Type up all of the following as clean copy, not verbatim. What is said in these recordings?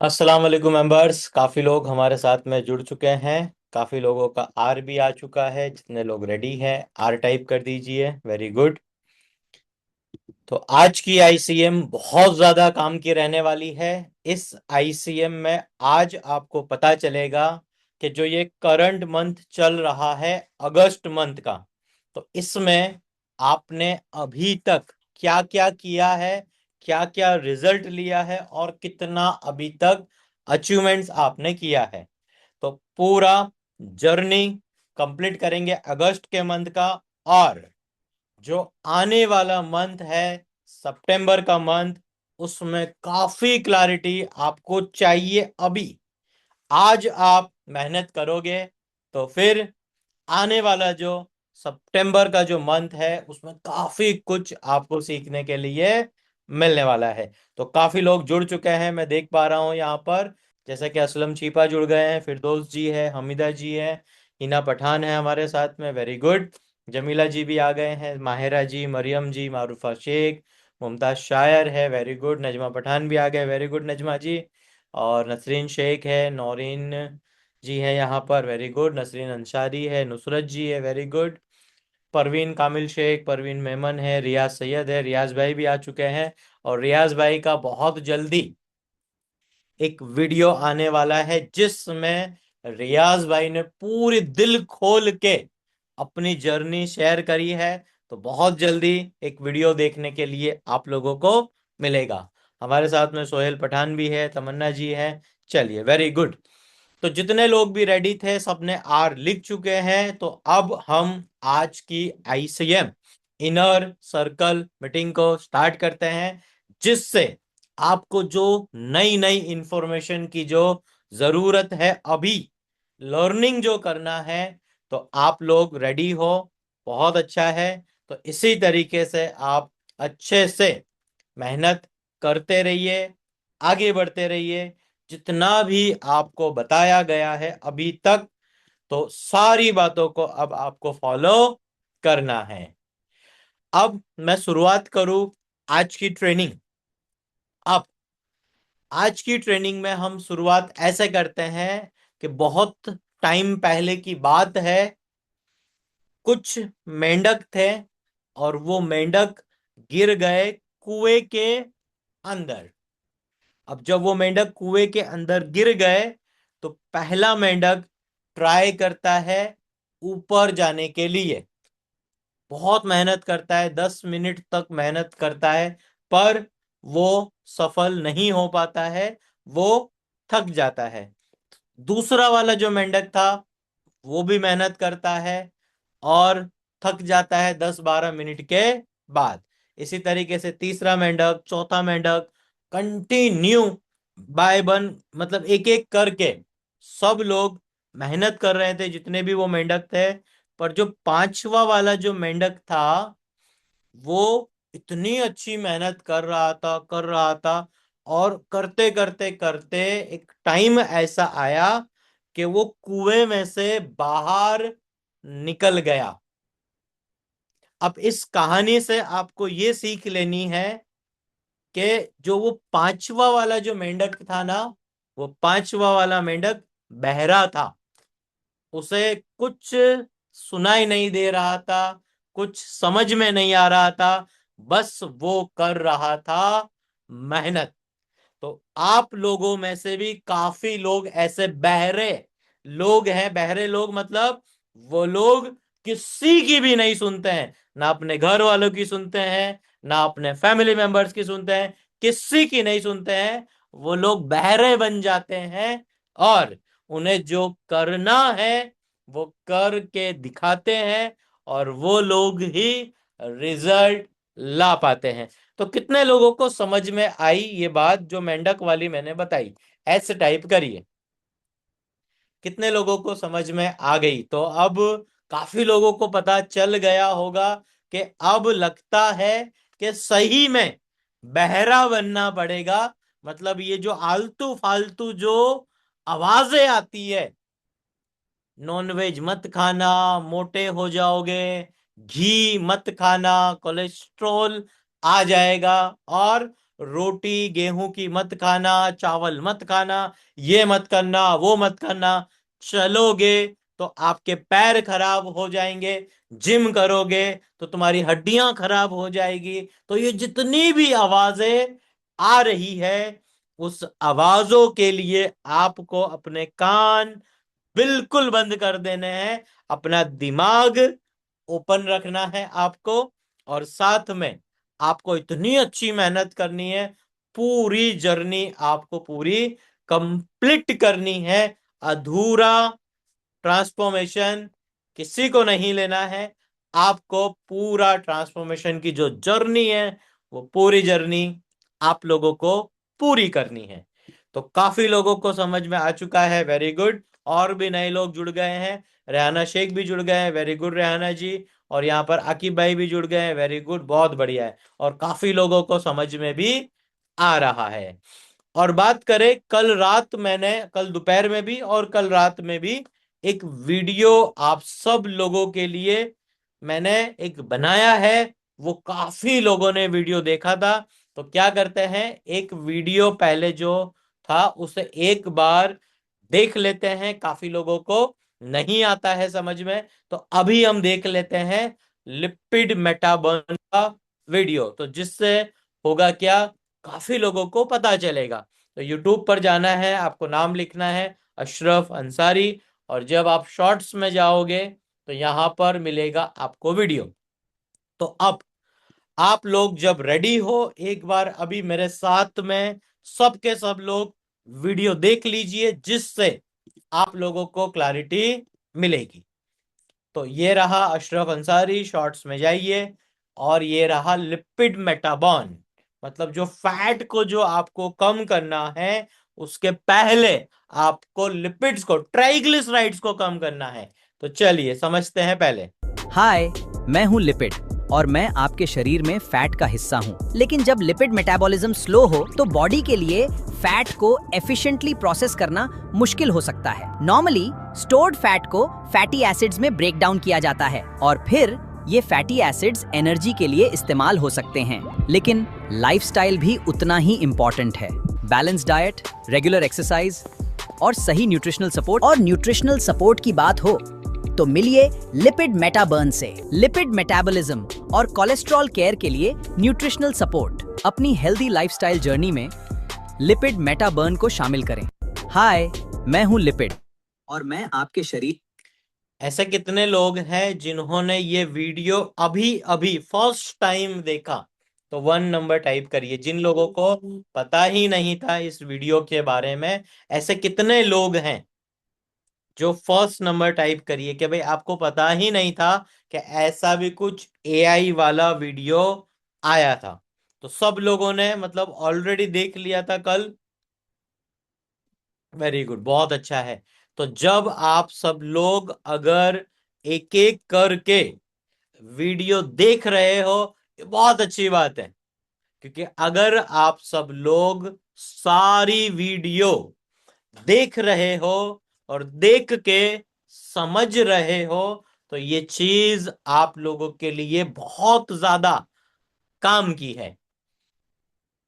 अस्सलाम वालेकुम मेंबर्स। काफ़ी लोग हमारे साथ में जुड़ चुके हैं। काफ़ी लोगों का आर भी आ चुका है। जितने लोग रेडी हैं आर टाइप कर दीजिए। Very good. तो आज की आईसीएम बहुत ज़्यादा काम की रहने वाली है। इस आईसीएम में आज आपको पता चलेगा कि जो ये करंट मंथ चल रहा है अगस्त मंथ का, तो इसमें आपने अभी तक क्या क्या किया है, क्या क्या रिजल्ट लिया है और कितना अभी तक अचीवमेंट्स आपने किया है। तो पूरा जर्नी कंप्लीट करेंगे अगस्त के मंथ का। और जो आने वाला मंथ है सितंबर का मंथ, उसमें काफी क्लैरिटी आपको चाहिए अभी। आज आप मेहनत करोगे तो फिर आने वाला जो सितंबर का जो मंथ है उसमें काफी कुछ आपको सीखने के लिए मिलने वाला है। तो काफी लोग जुड़ चुके हैं, मैं देख पा रहा हूं यहाँ पर। जैसे कि असलम चीपा जुड़ गए हैं, फिरदौस जी है, हमीदा जी है, हिना पठान है हमारे साथ में। Very good. जमीला जी भी आ गए हैं, माहिरा जी, मरियम जी, मारूफा शेख, मुमताज शायर है। Very good. नजमा पठान भी आ गए। वेरी गुड नजमा जी। और नसरीन शेख है, नौरीन जी है यहाँ पर। Very good. नसरीन अंसारी है, नुसरत जी है। Very good. परवीन कामिल शेख, परवीन मेमन है, रियाज सैयद है, रियाज भाई भी आ चुके हैं। और रियाज भाई का बहुत जल्दी एक वीडियो आने वाला है जिसमें रियाज भाई ने पूरी दिल खोल के अपनी जर्नी शेयर करी है। तो बहुत जल्दी एक वीडियो देखने के लिए आप लोगों को मिलेगा। हमारे साथ में सोहेल पठान भी है, तमन्ना जी है। चलिए, वेरी गुड। तो जितने लोग भी रेडी थे सबने आर लिख चुके हैं। तो अब हम आज की आईसीएम इनर सर्कल मीटिंग को स्टार्ट करते हैं, जिससे आपको जो नई नई इंफॉर्मेशन की जो जरूरत है अभी लर्निंग जो करना है, तो आप लोग रेडी हो। बहुत अच्छा है। तो इसी तरीके से आप अच्छे से मेहनत करते रहिए, आगे बढ़ते रहिए। जितना भी आपको बताया गया है अभी तक, तो सारी बातों को अब आपको फॉलो करना है। अब मैं शुरुआत करूं आज की ट्रेनिंग। अब आज की ट्रेनिंग में हम शुरुआत ऐसे करते हैं कि बहुत टाइम पहले की बात है। कुछ मेंढक थे और वो मेंढक गिर गए कुएं के अंदर। अब जब वो मेंढक कुएं के अंदर गिर गए, तो पहला मेंढक ट्राई करता है ऊपर जाने के लिए। बहुत मेहनत करता है, 10 मिनट तक मेहनत करता है, पर वो सफल नहीं हो पाता है। वो थक जाता है। दूसरा वाला जो मेंढक था वो भी मेहनत करता है और थक जाता है 10-12 मिनट के बाद। इसी तरीके से तीसरा मेंढक, चौथा मेंढक, कंटिन्यू बाय वन, मतलब एक एक करके सब लोग मेहनत कर रहे थे जितने भी वो मेंढक थे। पर जो पांचवा वाला जो मेंढक था वो इतनी अच्छी मेहनत कर रहा था और करते करते करते एक टाइम ऐसा आया कि वो कुएं में से बाहर निकल गया। अब इस कहानी से आपको ये सीख लेनी है कि जो वो पांचवा वाला जो मेंढक था ना, वो पांचवा वाला मेंढक बहरा था। उसे कुछ सुनाई नहीं दे रहा था, कुछ समझ में नहीं आ रहा था, बस वो कर रहा था मेहनत। तो आप लोगों में से भी काफी लोग ऐसे बहरे लोग हैं। बहरे लोग मतलब वो लोग किसी की भी नहीं सुनते हैं, ना अपने घर वालों की सुनते हैं, ना अपने फैमिली मेंबर्स की सुनते हैं, किसी की नहीं सुनते हैं। वो लोग बहरे बन जाते हैं और उन्हें जो करना है वो करके दिखाते हैं, और वो लोग ही रिजल्ट ला पाते हैं। तो कितने लोगों को समझ में आई ये बात जो मेंढक वाली मैंने बताई? ऐसे टाइप करिए। कितने लोगों को समझ में आ गई? तो अब काफी लोगों को पता चल गया होगा कि अब लगता है कि सही में बहरा बनना पड़ेगा। मतलब ये जो आलतू फालतू जो आवाजें आती है, नॉनवेज मत खाना, मोटे हो जाओगे, घी मत खाना, कोलेस्ट्रॉल आ जाएगा, और रोटी गेहूं की मत खाना, चावल मत खाना, ये मत करना, वो मत करना। चलोगे तो आपके पैर खराब हो जाएंगे, जिम करोगे तो तुम्हारी हड्डियां खराब हो जाएगी। तो ये जितनी भी आवाजें आ रही है, उस आवाजों के लिए आपको अपने कान बिल्कुल बंद कर देने हैं, अपना दिमाग ओपन रखना है आपको। और साथ में आपको इतनी अच्छी मेहनत करनी है, पूरी जर्नी आपको पूरी कंप्लीट करनी है। अधूरा ट्रांसफॉर्मेशन किसी को नहीं लेना है। आपको पूरा ट्रांसफॉर्मेशन की जो जर्नी है, वो पूरी जर्नी आप लोगों को पूरी करनी है। तो काफी लोगों को समझ में आ चुका है, वेरी गुड। और भी नए लोग जुड़ गए हैं, रेहाना शेख भी जुड़ गए हैं, वेरी गुड रेहाना जी। और यहाँ पर आकिब भाई भी जुड़ गए हैं, वेरी गुड, बहुत बढ़िया है। और काफी लोगों को समझ में भी आ रहा है। और बात करें, कल रात मैंने, कल दोपहर में भी और कल रात में भी एक वीडियो आप सब लोगों के लिए मैंने एक बनाया है। वो काफी लोगों ने वीडियो देखा था। तो क्या करते हैं, एक वीडियो पहले जो था उसे एक बार देख लेते हैं। काफी लोगों को नहीं आता है समझ में, तो अभी हम देख लेते हैं लिपिड मेटाबॉर्न का वीडियो। तो जिससे होगा क्या, काफी लोगों को पता चलेगा। तो यूट्यूब पर जाना है, आपको नाम लिखना है अशरफ अंसारी। और जब आप शॉर्ट्स में जाओगे तो यहां पर मिलेगा आपको वीडियो। तो अब आप लोग जब रेडी हो, एक बार अभी मेरे साथ में सबके सब लोग वीडियो देख लीजिए, जिससे आप लोगों को क्लैरिटी मिलेगी। तो ये रहा अशरफ अंसारी, शॉर्ट्स में जाइए। और ये रहा लिपिड मेटाबॉन, मतलब जो फैट को जो आपको कम करना है, उसके पहले आपको लिपिड्स को, ट्राइग्लिसराइड्स को कम करना है। तो चलिए समझते हैं पहले। हाय, मैं हूं लिपिड और मैं आपके शरीर में फैट का हिस्सा हूं। लेकिन जब लिपिड मेटाबॉलिज्म स्लो हो तो बॉडी के लिए फैट को एफिशिएंटली प्रोसेस करना मुश्किल हो सकता है। नॉर्मली स्टोर्ड फैट को फैटी एसिड्स में ब्रेक डाउन किया जाता है और फिर ये फैटी एसिड्स एनर्जी के लिए इस्तेमाल हो सकते हैं। लेकिन लाइफस्टाइल भी उतना ही इम्पोर्टेंट है। बैलेंस डाइट, रेगुलर एक्सरसाइज और सही न्यूट्रिशनल सपोर्ट की बात हो तो मिलिए लिपिड मेटाबर्न से। लिपिड मेटाबॉलिज्म और कोलेस्ट्रॉल केयर के लिए न्यूट्रिशनल सपोर्ट। अपनी हेल्दी लाइफस्टाइल जर्नी में लिपिड मेटाबर्न को शामिल करें। हाय, मैं हूं लिपिड और मैं आपके शरीर। ऐसे कितने लोग हैं जिन्होंने ये वीडियो अभी अभी फर्स्ट टाइम देखा? तो 1 नंबर टाइप करिए। जिन लोगों को पता ही नहीं था इस वीडियो के बारे में, ऐसे कितने लोग हैं जो फर्स्ट नंबर टाइप करिए कि भाई आपको पता ही नहीं था कि ऐसा भी कुछ एआई वाला वीडियो आया था। तो सब लोगों ने मतलब ऑलरेडी देख लिया था कल। वेरी गुड, बहुत अच्छा है। तो जब आप सब लोग अगर एक एक करके वीडियो देख रहे हो, ये बहुत अच्छी बात है। क्योंकि अगर आप सब लोग सारी वीडियो देख रहे हो और देख के समझ रहे हो, तो ये चीज आप लोगों के लिए बहुत ज्यादा काम की है।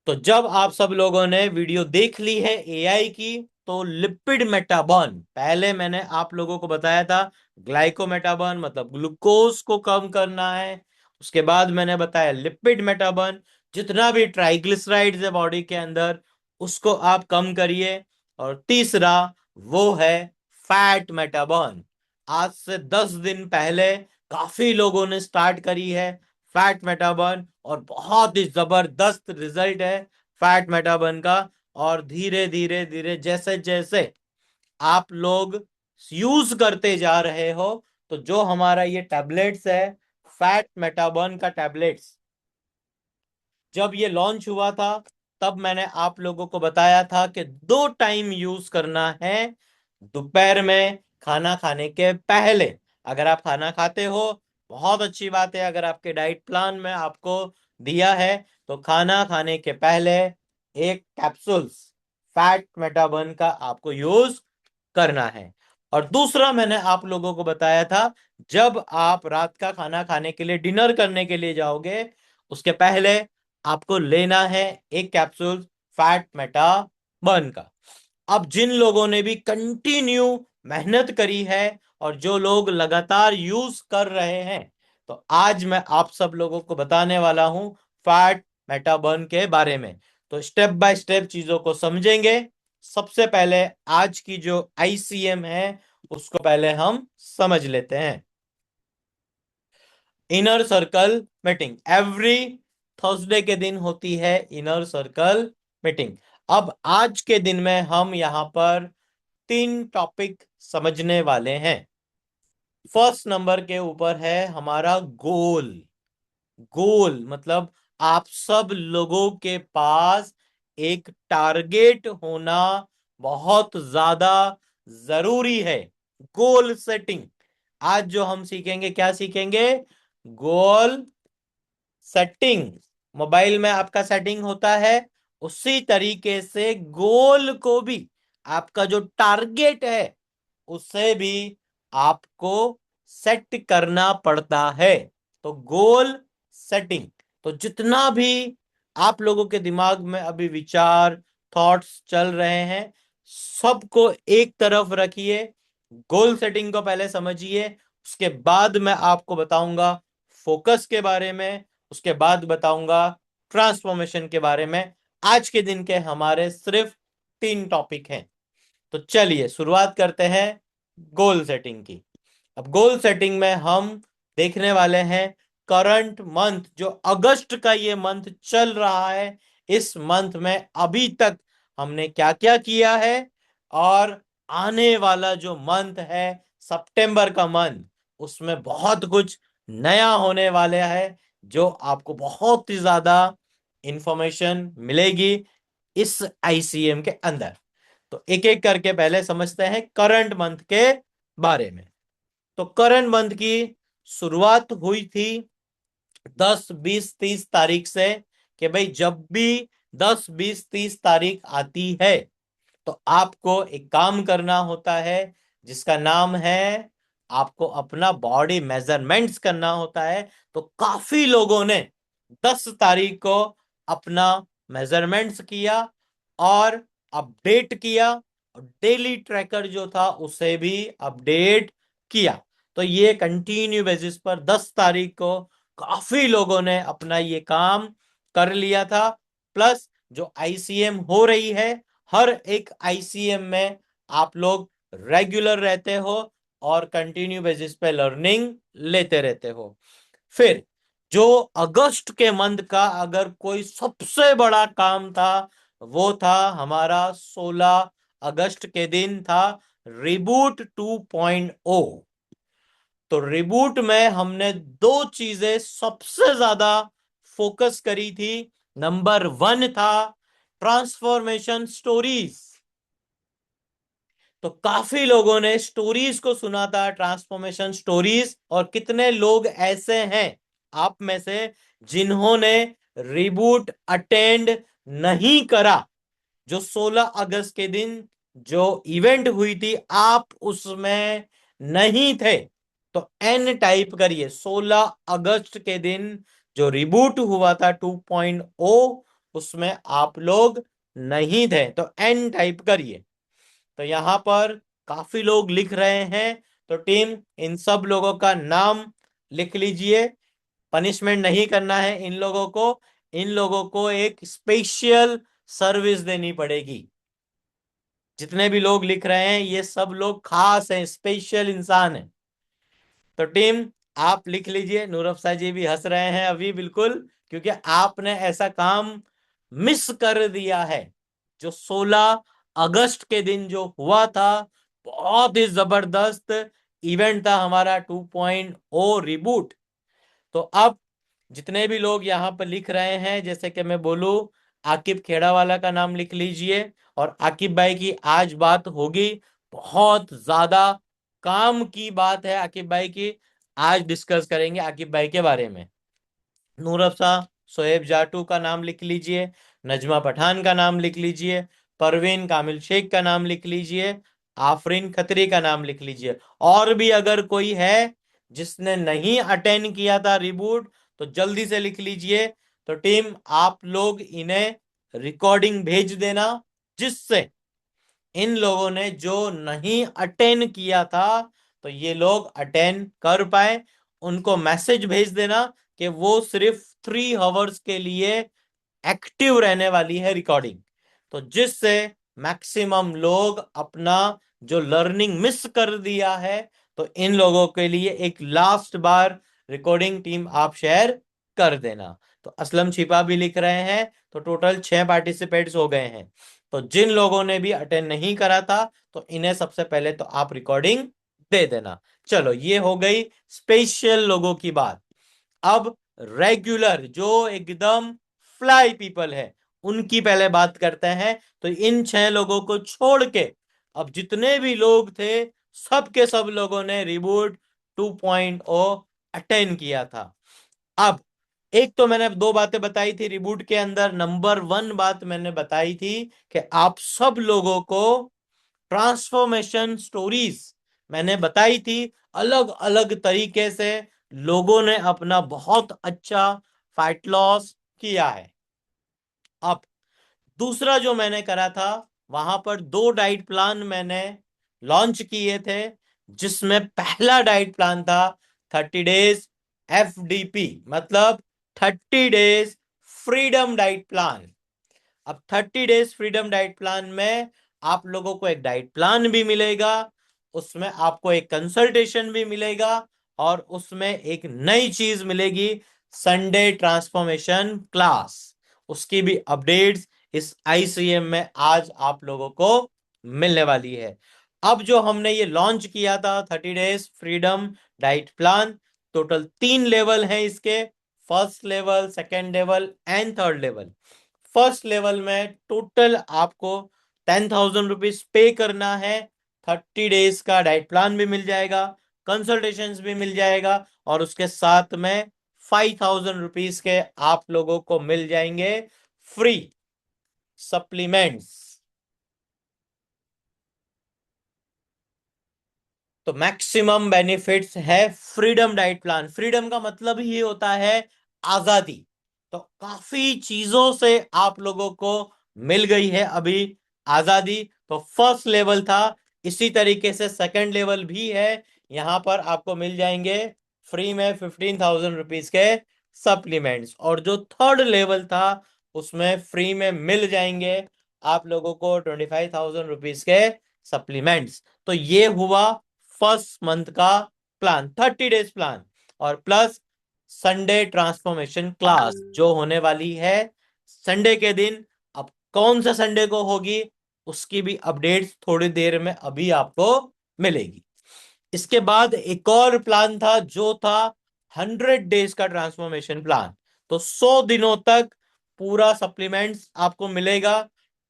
तो जब आप सब लोगों ने वीडियो देख ली है एआई की, तो लिपिड मेटाबॉर्न पहले मैंने आप लोगों को बताया था। ग्लाइकोमेटाबॉर्न मतलब ग्लूकोज को कम करना है। उसके बाद मैंने बताया लिपिड मेटाबॉर्न, जितना भी ट्राइग्लिसराइड्स है बॉडी के अंदर, उसको आप कम करिए। और तीसरा वो है फैट मेटाबॉर्न। आज से 10 दिन पहले काफी लोगों ने स्टार्ट करी है फैट मेटाबॉर्न, और बहुत ही जबरदस्त रिजल्ट है फैट मेटाबॉर्न का। और धीरे धीरे धीरे जैसे जैसे आप लोग यूज करते जा रहे हो, तो जो हमारा ये टैबलेट्स है, फैट मेटाबॉर्न का टैबलेट्स, जब ये लॉन्च हुआ था तब मैंने आप लोगों को बताया था कि 2 टाइम यूज करना है। दोपहर में खाना खाने के पहले। अगर आप खाना खाते हो, बहुत अच्छी बात है। अगर आपके डाइट प्लान में आपको दिया है, तो खाना खाने के पहले एक कैप्सूल्स फैट मेटाबर्न का आपको यूज करना है। और दूसरा मैंने आप लोगों को बताया था, जब आप रात का खाना खाने के लिए, डिनर करने के लिए जाओगे, उसके पहले आपको लेना है एक कैप्सूल फैट मेटा बर्न का। अब जिन लोगों ने भी कंटिन्यू मेहनत करी है और जो लोग लगातार यूज कर रहे हैं, तो आज मैं आप सब लोगों को बताने वाला हूं फैट मेटा बर्न के बारे में। तो स्टेप बाय स्टेप चीजों को समझेंगे। सबसे पहले आज की जो आईसीएम है उसको पहले हम समझ लेते हैं। Inner circle meeting every Thursday के दिन होती है, इनर सर्कल मीटिंग। अब आज के दिन में हम यहां पर 3 टॉपिक समझने वाले हैं। फर्स्ट नंबर के ऊपर है हमारा गोल। गोल मतलब आप सब लोगों के पास एक टारगेट होना बहुत ज्यादा जरूरी है। Goal setting. आज जो हम सीखेंगे, क्या सीखेंगे? Goal setting. मोबाइल में आपका सेटिंग होता है, उसी तरीके से गोल को भी, आपका जो टारगेट है उससे भी आपको सेट करना पड़ता है। तो गोल सेटिंग। तो जितना भी आप लोगों के दिमाग में अभी विचार, थॉट्स चल रहे हैं, सबको एक तरफ रखिए। गोल सेटिंग को पहले समझिए, उसके बाद मैं आपको बताऊंगा फोकस के बारे में, उसके बाद बताऊंगा ट्रांसफॉर्मेशन के बारे में। आज के दिन के हमारे सिर्फ 3 टॉपिक हैं। तो चलिए शुरुआत करते हैं गोल सेटिंग की। अब गोल सेटिंग में हम देखने वाले हैं करंट मंथ, जो अगस्त का ये मंथ चल रहा है, इस मंथ में अभी तक हमने क्या क्या किया है, और आने वाला जो मंथ है सितंबर का मंथ, उसमें बहुत कुछ नया होने वाला है, जो आपको बहुत ही ज्यादा इंफॉर्मेशन मिलेगी इस आईसीएम के अंदर। तो एक एक करके पहले समझते हैं करंट मंथ के बारे में। तो करंट मंथ की शुरुआत हुई थी 10, 20, 30 तारीख से, कि भाई जब भी 10, 20, 30 तारीख आती है तो आपको एक काम करना होता है, जिसका नाम है आपको अपना बॉडी मेजरमेंट्स करना होता है। तो काफी लोगों ने 10 तारीख को अपना मेजरमेंट्स किया और अपडेट किया, और डेली ट्रैकर जो था उसे भी अपडेट किया। तो ये कंटिन्यू बेसिस पर 10 तारीख को काफी लोगों ने अपना ये काम कर लिया था। प्लस जो आईसीएम हो रही है, हर एक आईसीएम में आप लोग रेगुलर रहते हो और कंटिन्यू बेसिस पे लर्निंग लेते रहते हो। फिर जो अगस्त के मंथ का अगर कोई सबसे बड़ा काम था, वो था हमारा 16 अगस्त के दिन था रिबूट 2.0। तो रिबूट में हमने 2 चीजें सबसे ज्यादा फोकस करी थी। नंबर 1 था ट्रांसफॉर्मेशन स्टोरीज। तो काफी लोगों ने स्टोरीज को सुना था, ट्रांसफॉर्मेशन स्टोरीज। और कितने लोग ऐसे हैं आप में से जिन्होंने रिबूट अटेंड नहीं करा? जो 16 अगस्त के दिन जो इवेंट हुई थी, आप उसमें नहीं थे, तो एन टाइप करिए। 16 अगस्त के दिन जो रिबूट हुआ था 2.0, उसमें आप लोग नहीं थे, तो एन टाइप करिए। तो यहां पर काफी लोग लिख रहे हैं, तो टीम इन सब लोगों का नाम लिख लीजिए। पनिशमेंट नहीं करना है इन लोगों को। इन लोगों को एक स्पेशल सर्विस देनी पड़ेगी। जितने भी लोग लिख रहे हैं ये सब लोग खास हैं, स्पेशल इंसान हैं। तो टीम आप लिख लीजिए। नूरअफ़ज़ा जी भी हंस रहे हैं अभी, बिल्कुल, क्योंकि आपने ऐसा काम मिस कर दिया है। जो 16 अगस्त के दिन जो हुआ था, बहुत ही जबरदस्त इवेंट था हमारा 2.0 रिबूट। तो अब जितने भी लोग यहाँ पर लिख रहे हैं, जैसे कि मैं बोलूं, आकिब खेड़ावाला का नाम लिख लीजिए। और आकिब भाई की आज बात होगी, बहुत ज्यादा काम की बात है आकिब भाई की। आज डिस्कस करेंगे आकिब भाई के बारे में। नूर अफ़ज़ा शोएब जाटू का नाम लिख लीजिए, नजमा पठान का नाम लिख लीजिए, परवीन कामिल शेख का नाम लिख लीजिए, आफरीन खत्री का नाम लिख लीजिए। और भी अगर कोई है जिसने नहीं अटेंड किया था रिबूट, तो जल्दी से लिख लीजिए। तो टीम आप लोग इन्हें रिकॉर्डिंग भेज देना, जिससे इन लोगों ने जो नहीं अटेंड किया था तो ये लोग अटेंड कर पाए। उनको मैसेज भेज देना कि वो सिर्फ 3 आवर्स के लिए एक्टिव रहने वाली है रिकॉर्डिंग, तो जिससे मैक्सिमम लोग अपना जो लर्निंग मिस कर दिया है, तो इन लोगों के लिए एक लास्ट बार रिकॉर्डिंग टीम आप शेयर कर देना। तो असलम छिपा भी लिख रहे हैं, तो टोटल 6 पार्टिसिपेट्स हो गए हैं। तो जिन लोगों ने भी अटेंड नहीं करा था तो इन्हें सबसे पहले तो आप रिकॉर्डिंग दे देना। चलो, ये हो गई स्पेशल लोगों की बात। अब रेगुलर जो एकदम फ्लाई पीपल है उनकी पहले बात करते हैं। तो इन 6 लोगों को छोड़ के अब जितने भी लोग थे, सब के सब लोगों ने रिबूट 2.0 अटेंड किया था। अब एक तो मैंने 2 बातें बताई थी रिबूट के अंदर। नंबर 1 बात मैंने बताई थी कि आप सब लोगों को ट्रांसफॉर्मेशन स्टोरीज मैंने बताई थी, अलग अलग तरीके से लोगों ने अपना बहुत अच्छा फैट लॉस किया है। अब दूसरा जो मैंने करा था, वहां पर 2 डाइट प्लान मैंने लॉन्च किए थे, जिसमें पहला डाइट प्लान था 30 डेज FDP, मतलब 30 डेज फ्रीडम डाइट प्लान। अब 30 डेज फ्रीडम डाइट प्लान में आप लोगों को एक डाइट प्लान भी मिलेगा, उसमें आपको एक कंसल्टेशन भी मिलेगा, और उसमें एक नई चीज मिलेगी, संडे ट्रांसफॉर्मेशन क्लास। उसकी भी अपडेट्स इस ICM में आज आप लोगों को मिलने वाली है। अब जो हमने ये लॉन्च किया था 30 days freedom diet plan, total 3 level हैं इसके, first level, second level and third level. First level में टोटल आपको 10,000 रुपीज पे करना है, 30 डेज का डाइट प्लान भी मिल जाएगा, कंसल्टेशंस भी मिल जाएगा, और उसके साथ में 5,000 रुपीज के आप लोगों को मिल जाएंगे फ्री सप्लीमेंट्स। तो मैक्सिमम बेनिफिट्स है फ्रीडम डाइट प्लान। फ्रीडम का मतलब ही होता है आजादी। तो काफी चीजों से आप लोगों को मिल गई है अभी आजादी। तो फर्स्ट लेवल था, इसी तरीके से सेकंड लेवल भी है। यहां पर आपको मिल जाएंगे फ्री में 15,000 रुपीज के सप्लीमेंट्स, और जो थर्ड लेवल था उसमें फ्री में मिल जाएंगे आप लोगों को 25,000 रुपीज के सप्लीमेंट्स। तो ये हुआ फर्स्ट मंथ का प्लान, 30 डेज प्लान, और प्लस संडे ट्रांसफॉर्मेशन क्लास जो होने वाली है संडे के दिन। अब कौन सा संडे को होगी उसकी भी अपडेट्स थोड़ी देर में अभी आपको मिलेगी। इसके बाद एक और प्लान था जो था 100 डेज का ट्रांसफॉर्मेशन प्लान। तो 100 दिनों तक पूरा सप्लीमेंट्स आपको मिलेगा,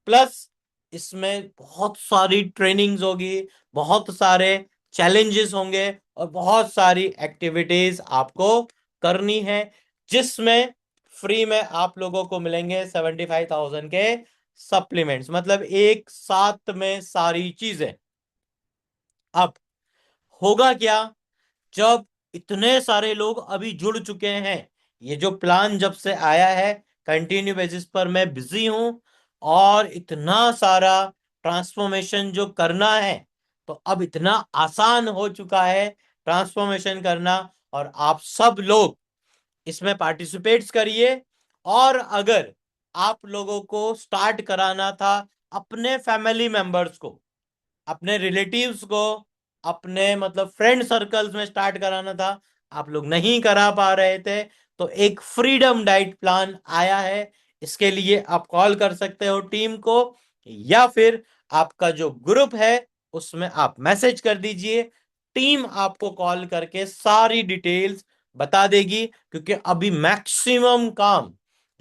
प्लस इसमें बहुत सारी ट्रेनिंग्स होगी, बहुत सारे चैलेंजेस होंगे, और बहुत सारी एक्टिविटीज आपको करनी है, जिसमें फ्री में आप लोगों को मिलेंगे 75,000 के सप्लीमेंट्स, मतलब एक साथ में सारी चीजें। अब होगा क्या, जब इतने सारे लोग अभी जुड़ चुके हैं, ये जो प्लान जब से आया है कंटिन्यू बेसिस पर मैं बिजी हूं, और इतना सारा ट्रांसफॉर्मेशन जो करना है, तो अब इतना आसान हो चुका है ट्रांसफॉर्मेशन करना। और आप सब लोग इसमें पार्टिसिपेट्स करिए। और अगर आप लोगों को स्टार्ट कराना था अपने फैमिली मेंबर्स को, अपने रिलेटिव्स को, अपने मतलब फ्रेंड सर्कल्स में स्टार्ट कराना था, आप लोग नहीं करा पा रहे थे, तो एक फ्रीडम डाइट प्लान आया है। इसके लिए आप कॉल कर सकते हो टीम को, या फिर आपका जो ग्रुप है उसमें आप मैसेज कर दीजिए। टीम आपको कॉल करके सारी डिटेल्स बता देगी, क्योंकि अभी मैक्सिमम काम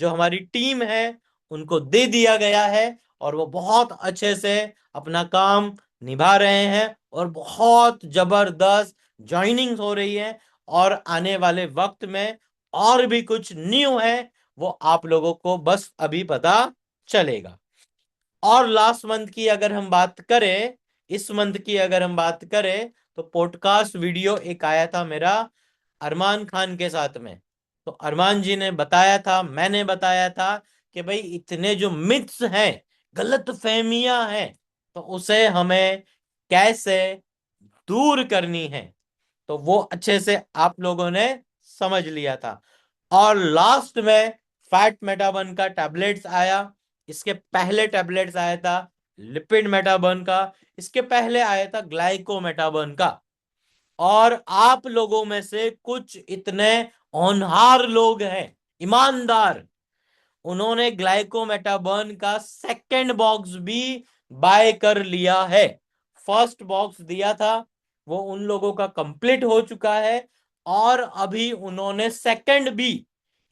जो हमारी टीम है उनको दे दिया गया है, और वो बहुत अच्छे से अपना काम निभा रहे हैं, और बहुत जबरदस्त ज्वाइनिंग हो रही है। और आने वाले वक्त में और भी कुछ न्यू है, वो आप लोगों को बस अभी पता चलेगा। और लास्ट मंथ की अगर हम बात करें, इस मंथ की अगर हम बात करें, तो पॉडकास्ट वीडियो एक आया था मेरा अरमान खान के साथ में। तो अरमान जी ने बताया था, मैंने बताया था कि भाई इतने जो मिथ्स हैं, गलत फहमियां हैं, तो उसे हमें कैसे दूर करनी है। तो वो अच्छे से आप लोगों ने समझ लिया था। और लास्ट में फैट मेटाबर्न का टैबलेट्स आया। इसके पहले टैबलेट्स आया था लिपिड मेटाबर्न का। इसके पहले आया था ग्लाइको मेटाबर्न का। और आप लोगों में से कुछ इतने होनहार लोग हैं, ईमानदार, उन्होंने ग्लाइकोमेटाबर्न का सेकंड बॉक्स भी बाय कर लिया है। फर्स्ट बॉक्स दिया था, वो उन लोगों का कंप्लीट हो चुका है, और अभी उन्होंने सेकंड भी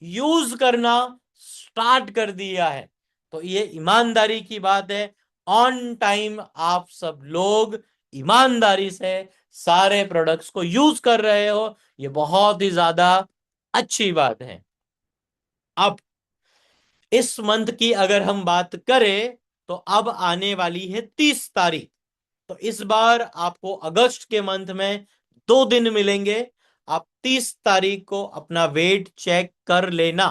यूज करना स्टार्ट कर दिया है। तो ये ईमानदारी की बात है। ऑन टाइम आप सब लोग ईमानदारी से सारे प्रोडक्ट्स को यूज कर रहे हो, ये बहुत ही ज्यादा अच्छी बात है। अब इस मंथ की अगर हम बात करें, तो अब आने वाली है 30 तारीख। तो इस बार आपको अगस्त के मंथ में 2 दिन मिलेंगे। आप 30 तारीख को अपना वेट चेक कर लेना।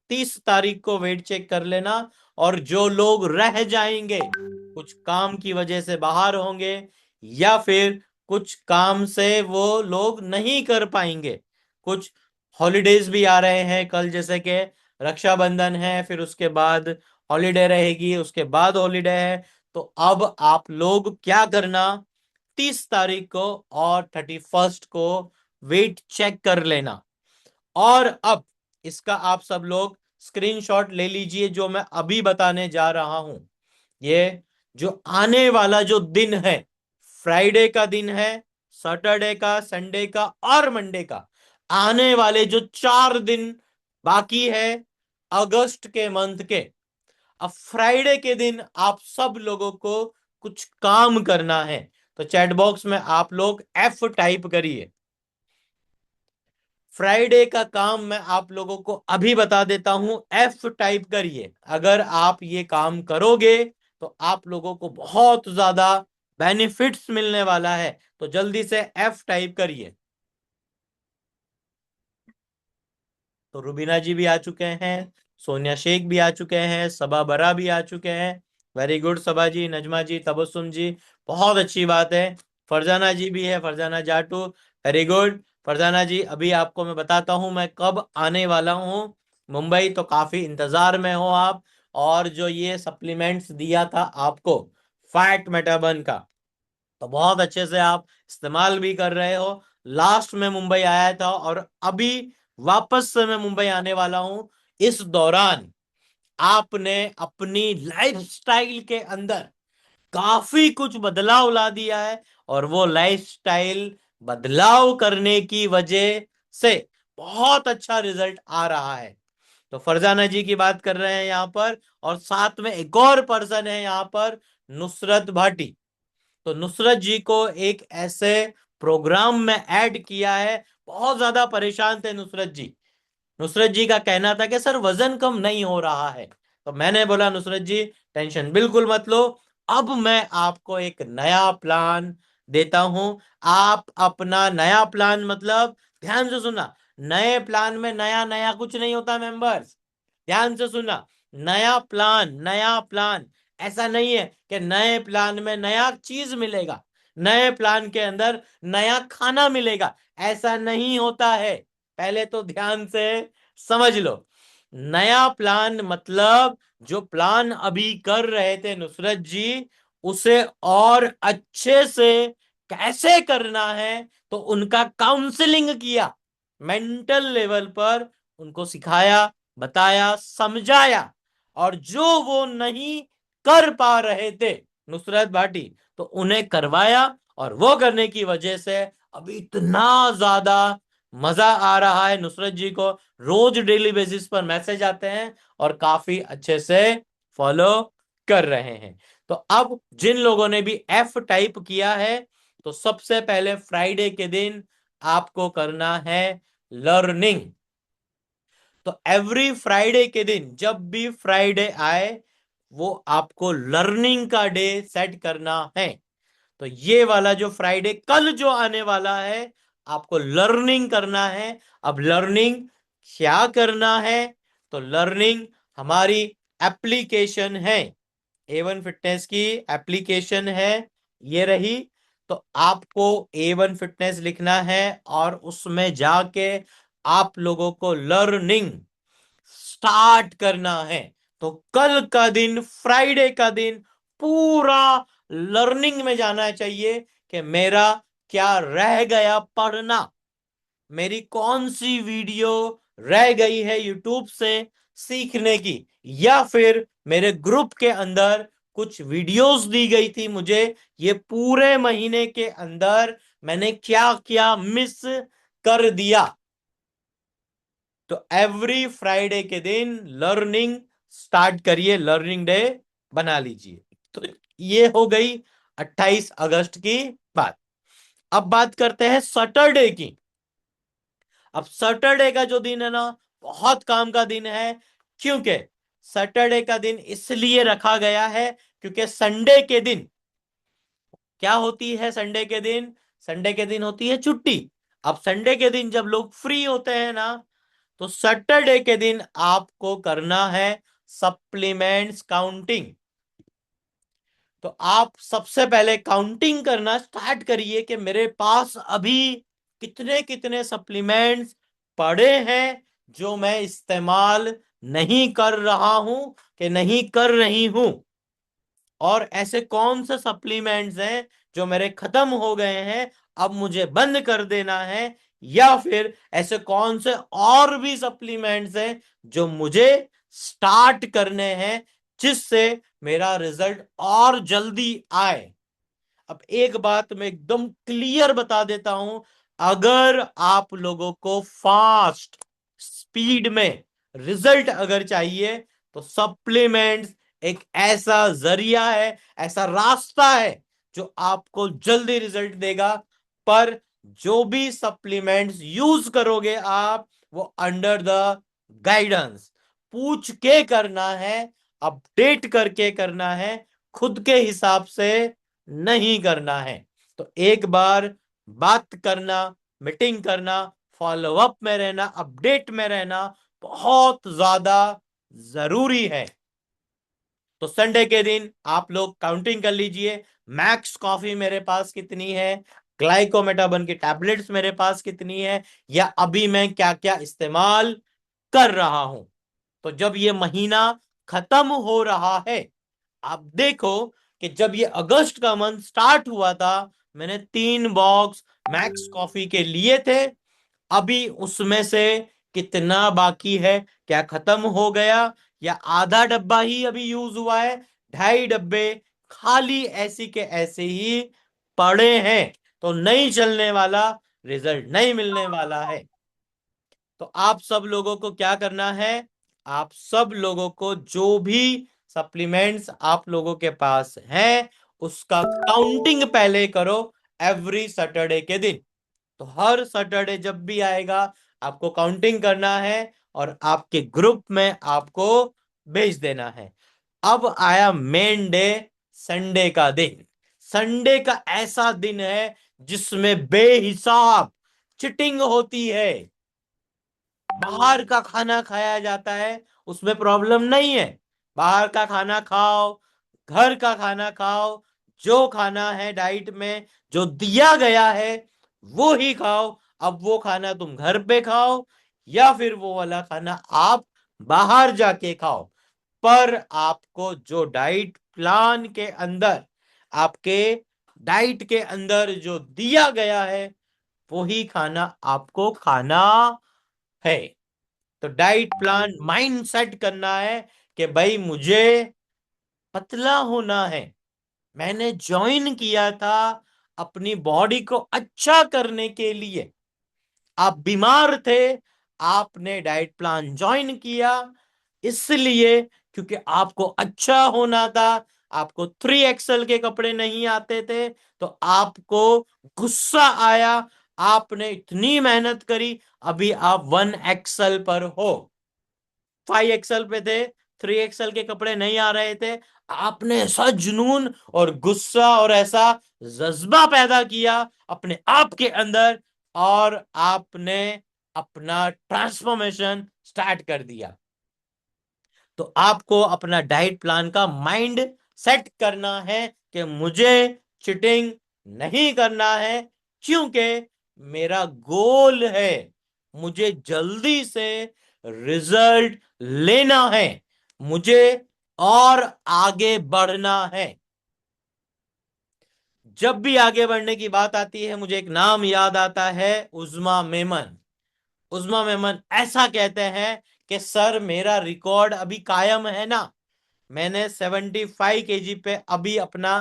30 तारीख को वेट चेक कर लेना। और जो लोग रह जाएंगे, कुछ काम की वजह से बाहर होंगे, या फिर कुछ काम से वो लोग नहीं कर पाएंगे, कुछ हॉलीडेज भी आ रहे हैं कल, जैसे कि रक्षाबंधन है, फिर उसके बाद हॉलीडे रहेगी, उसके बाद हॉलीडे है। तो अब आप लोग क्या करना, 30 तारीख को और 31st को वेट चेक कर लेना। और अब इसका आप सब लोग स्क्रीनशॉट ले लीजिए, जो मैं अभी बताने जा रहा हूं। ये जो आने वाला जो दिन है, फ्राइडे का दिन है, सैटरडे का, संडे का और मंडे का, आने वाले जो 4 दिन बाकी है अगस्त के मंथ के, अब फ्राइडे के दिन आप सब लोगों को कुछ काम करना है। तो चैट बॉक्स में आप लोग एफ टाइप करिए। फ्राइडे का काम मैं आप लोगों को अभी बता देता हूं, एफ टाइप करिए। अगर आप ये काम करोगे तो आप लोगों को बहुत ज्यादा बेनिफिट्स मिलने वाला है। तो जल्दी से एफ टाइप करिए। तो रुबीना जी भी आ चुके हैं, सोनिया शेख भी आ चुके हैं, सबा बरा भी आ चुके हैं। वेरी गुड सबा जी, नजमा जी, तबस्सुम जी, बहुत अच्छी बात है। फरजाना जी भी है, फरजाना जाटू, वेरी गुड। फरजाना जी, अभी आपको मैं बताता हूं मैं कब आने वाला हूं मुंबई, तो काफी इंतजार में हो आप। और जो ये सप्लीमेंट्स दिया था आपको फैट मेटाबर्न का, तो बहुत अच्छे से आप इस्तेमाल भी कर रहे हो। लास्ट में मुंबई आया था और अभी वापस से मैं मुंबई आने वाला हूं। इस दौरान आपने अपनी लाइफस्टाइल के अंदर काफी कुछ बदलाव ला दिया है, और वो लाइफस्टाइल बदलाव करने की वजह से बहुत अच्छा रिजल्ट आ रहा है। तो फरजाना जी की बात कर रहे हैं यहां पर, और साथ में एक और पर्सन है यहां पर, नुसरत भाटी। तो नुसरत जी को एक ऐसे प्रोग्राम में ऐड किया है, बहुत ज्यादा परेशान थे नुसरत जी। नुसरत जी का कहना था कि सर वजन कम नहीं हो रहा है। तो मैंने बोला नुसरत जी टेंशन बिल्कुल मत लो, अब मैं आपको एक नया प्लान देता हूं। आप अपना नया प्लान मतलब, ध्यान से सुनना, नए प्लान में नया नया कुछ नहीं होता मेंबर्स, ध्यान से सुनना। नया प्लान, नया प्लान, ऐसा नहीं है कि नए प्लान में नया चीज मिलेगा, नए प्लान के अंदर नया खाना मिलेगा, ऐसा नहीं होता है। पहले तो ध्यान से समझ लो। नया प्लान मतलब जो प्लान अभी कर रहे थे नुसरत जी, उसे और अच्छे से कैसे करना है, तो उनका काउंसलिंग किया, मेंटल लेवल पर उनको सिखाया, बताया, समझाया। और जो वो नहीं कर पा रहे थे नुसरत भाटी, तो उन्हें करवाया, और वो करने की वजह से अभी इतना ज्यादा मजा आ रहा है नुसरत जी को। रोज डेली बेसिस पर मैसेज आते हैं और काफी अच्छे से फॉलो कर रहे हैं। तो अब जिन लोगों ने भी एफ टाइप किया है, तो सबसे पहले फ्राइडे के दिन आपको करना है लर्निंग। तो एवरी फ्राइडे के दिन, जब भी फ्राइडे आए, वो आपको लर्निंग का डे सेट करना है। तो ये वाला जो फ्राइडे कल जो आने वाला है, आपको लर्निंग करना है। अब लर्निंग क्या करना है? तो लर्निंग हमारी एप्लीकेशन है, A1 फिटनेस की एप्लीकेशन है ये रही। तो आपको A1 फिटनेस लिखना है और उसमें जाके आप लोगों को लर्निंग स्टार्ट करना है। तो कल का दिन, फ्राइडे का दिन पूरा लर्निंग में जाना चाहिए कि मेरा क्या रह गया पढ़ना, मेरी कौन सी वीडियो रह गई है यूट्यूब से सीखने की, या फिर मेरे ग्रुप के अंदर कुछ वीडियोस दी गई थी मुझे, ये पूरे महीने के अंदर मैंने क्या क्या मिस कर दिया। तो एवरी फ्राइडे के दिन लर्निंग स्टार्ट करिए, लर्निंग डे बना लीजिए। तो ये हो गई 28 अगस्त की बात। अब बात करते हैं सैटरडे की। अब सैटरडे का जो दिन है ना, बहुत काम का दिन है। क्योंकि सैटरडे का दिन इसलिए रखा गया है क्योंकि संडे के दिन क्या होती है? संडे के दिन, संडे के दिन होती है छुट्टी। अब संडे के दिन जब लोग फ्री होते हैं ना, तो सैटरडे के दिन आपको करना है सप्लीमेंट्स काउंटिंग। तो आप सबसे पहले काउंटिंग करना स्टार्ट करिए कि मेरे पास अभी कितने कितने सप्लीमेंट्स पड़े हैं जो मैं इस्तेमाल नहीं कर रहा हूं, कि नहीं कर रही हूं। और ऐसे कौन से सप्लीमेंट्स हैं जो मेरे खत्म हो गए हैं, अब मुझे बंद कर देना है। या फिर ऐसे कौन से और भी सप्लीमेंट्स हैं जो मुझे स्टार्ट करने हैं, जिससे मेरा रिजल्ट और जल्दी आए। अब एक बात मैं एकदम क्लियर बता देता हूं, अगर आप लोगों को फास्ट स्पीड में रिजल्ट अगर चाहिए, तो सप्लीमेंट्स एक ऐसा जरिया है, ऐसा रास्ता है जो आपको जल्दी रिजल्ट देगा। पर जो भी सप्लीमेंट्स यूज करोगे आप, वो अंडर द गाइडेंस पूछ के करना है, अपडेट करके करना है, खुद के हिसाब से नहीं करना है। तो एक बार बात करना, मीटिंग करना, फॉलोअप में रहना, अपडेट में रहना बहुत ज्यादा जरूरी है। तो संडे के दिन आप लोग काउंटिंग कर लीजिए, मैक्स कॉफी मेरे पास कितनी है, ग्लाइकोमेटाबन की टैबलेट्स मेरे पास कितनी है, या अभी मैं क्या क्या इस्तेमाल कर रहा हूं। तो जब ये महीना खत्म हो रहा है, आप देखो कि जब ये अगस्त का मंथ स्टार्ट हुआ था, मैंने 3 बॉक्स मैक्स कॉफी के लिए थे। अभी उसमें से कितना बाकी है, क्या खत्म हो गया, या आधा डब्बा ही अभी यूज हुआ है, 2.5 डब्बे खाली ऐसी के ऐसे ही पड़े हैं। तो नहीं चलने वाला, रिजल्ट नहीं मिलने वाला है। तो आप सब लोगों को क्या करना है? आप सब लोगों को जो भी सप्लीमेंट्स आप लोगों के पास हैं, उसका काउंटिंग पहले करो एवरी सैटरडे के दिन। तो हर सैटरडे जब भी आएगा, आपको काउंटिंग करना है और आपके ग्रुप में आपको भेज देना है। अब आया मेन डे, संडे का दिन। संडे का ऐसा दिन है जिसमें बेहिसाब चिटिंग होती है। बाहर का खाना खाया जाता है, उसमें प्रॉब्लम नहीं है। बाहर का खाना खाओ, घर का खाना खाओ, जो खाना है डाइट में जो दिया गया है वो ही खाओ। अब वो खाना तुम घर पे खाओ या फिर वो वाला खाना आप बाहर जाके खाओ, पर आपको जो डाइट प्लान के अंदर, आपके डाइट के अंदर जो दिया गया है, वही खाना आपको खाना है। तो डाइट प्लान माइंड सेट करना है कि भाई मुझे पतला होना है। मैंने ज्वाइन किया था अपनी बॉडी को अच्छा करने के लिए। आप बीमार थे, आपने डाइट प्लान ज्वाइन किया इसलिए क्योंकि आपको अच्छा होना था। आपको 3XL के कपड़े नहीं आते थे, तो आपको गुस्सा आया, आपने इतनी मेहनत करी, अभी आप 1XL पर हो। 5XL पे थे, 3XL के कपड़े नहीं आ रहे थे। आपने ऐसा जुनून और गुस्सा और ऐसा जज्बा पैदा किया अपने आप के अंदर, और आपने अपना ट्रांसफॉर्मेशन स्टार्ट कर दिया। तो आपको अपना डाइट प्लान का माइंड सेट करना है कि मुझे चिटिंग नहीं करना है, क्योंकि मेरा गोल है, मुझे जल्दी से रिजल्ट लेना है, मुझे और आगे बढ़ना है। जब भी आगे बढ़ने की बात आती है मुझे एक नाम याद आता है, उज़्मा मेमन। उज़्मा मेमन ऐसा कहते हैं कि सर मेरा रिकॉर्ड अभी कायम है ना, मैंने 75 kg पे अभी अपना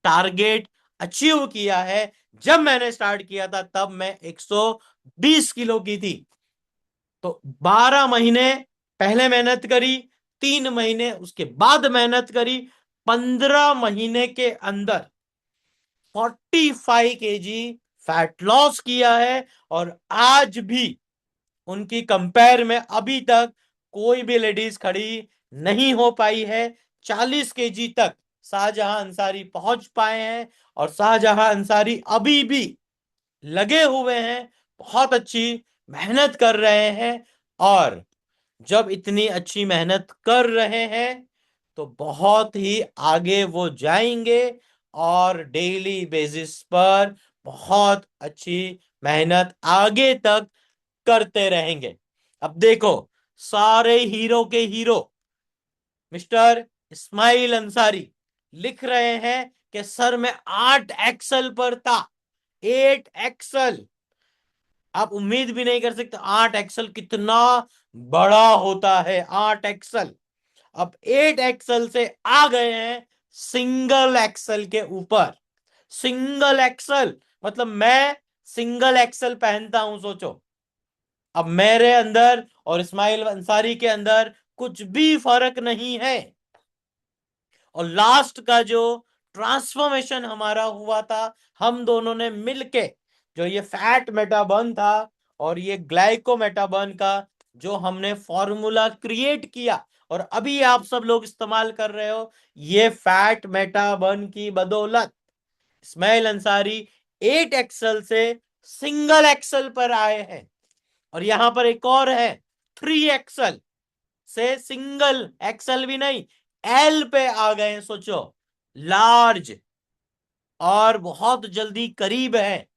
टारगेट अचीव किया है। जब मैंने स्टार्ट किया था तब मैं 120 किलो की थी। तो 12 महीने पहले मेहनत करी, 3 महीने उसके बाद मेहनत करी, 15 महीने के अंदर 45 kg फैट लॉस किया है। और आज भी उनकी कंपेयर में अभी तक कोई भी लेडीज खड़ी नहीं हो पाई है। 40 kg तक शाहजहां अंसारी पहुंच पाए हैं, और शाहजहां अंसारी अभी भी लगे हुए हैं, बहुत अच्छी मेहनत कर रहे हैं। और जब इतनी अच्छी मेहनत कर रहे हैं तो बहुत ही आगे वो जाएंगे, और डेली बेसिस पर बहुत अच्छी मेहनत आगे तक करते रहेंगे। अब देखो, सारे हीरो के हीरो मिस्टर इस्माइल अंसारी लिख रहे हैं कि सर मैं 8 एक्सल पर था। 8 एक्सल, आप उम्मीद भी नहीं कर सकते 8 एक्सल कितना बड़ा होता है। 8 एक्सल, अब 8 एक्सल से आ गए हैं सिंगल एक्सल के ऊपर। सिंगल एक्सल मतलब मैं सिंगल एक्सल पहनता हूं, सोचो। अब मेरे अंदर और इस्माइल अंसारी के अंदर कुछ भी फर्क नहीं है। और लास्ट का जो ट्रांसफॉर्मेशन हमारा हुआ था, हम दोनों ने मिलके जो ये फैट मेटाबर्न था और ये ग्लाइको मेटाबर्न का जो हमने फॉर्मूला क्रिएट किया, और अभी आप सब लोग इस्तेमाल कर रहे हो, ये फैट मेटाबर्न की बदौलत इस्माइल अंसारी 8 एक्सल से सिंगल एक्सल पर आए हैं। और यहां पर एक और है, 3 एक्सल से सिंगल एक्सल भी नहीं, एल पे आ गए हैं, सोचो। लार्ज, और बहुत जल्दी करीब है,